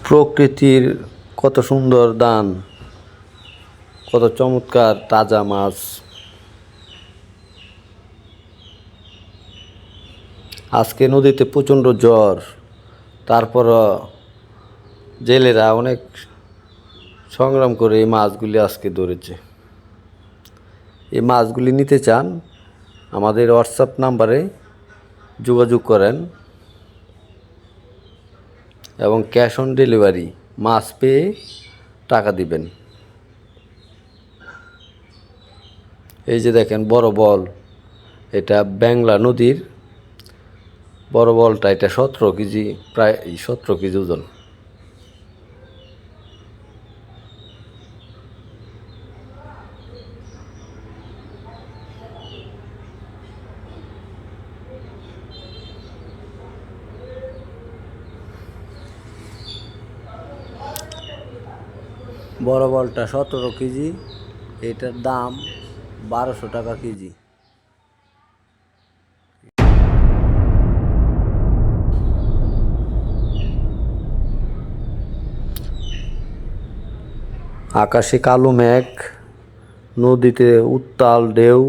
প্রকৃতির কত সুন্দর দান, কত চমৎকার তাজা মাছ। আজকে নদীতে প্রচণ্ড জ্বর, তারপরও জেলেরা অনেক সংগ্রাম করে এই মাছগুলি আজকে ধরেছে। এই মাছগুলি নিতে চান আমাদের হোয়াটসঅ্যাপ নাম্বারে যোগাযোগ করেন এবং ক্যাশ অন ডেলিভারি মাছ পেয়ে টাকা দিবেন। এই যে দেখেন বড় বল, এটা ব্যাংলা নদীর বড় বলটা, এটা 17 কেজি, প্রায় 17 কেজি ওজন। বড় বলটা 17 কেজি, এটার দাম 1200 টাকা কেজি। আকাশে কালো মেঘ, নদীতে উত্তাল ঢেউ।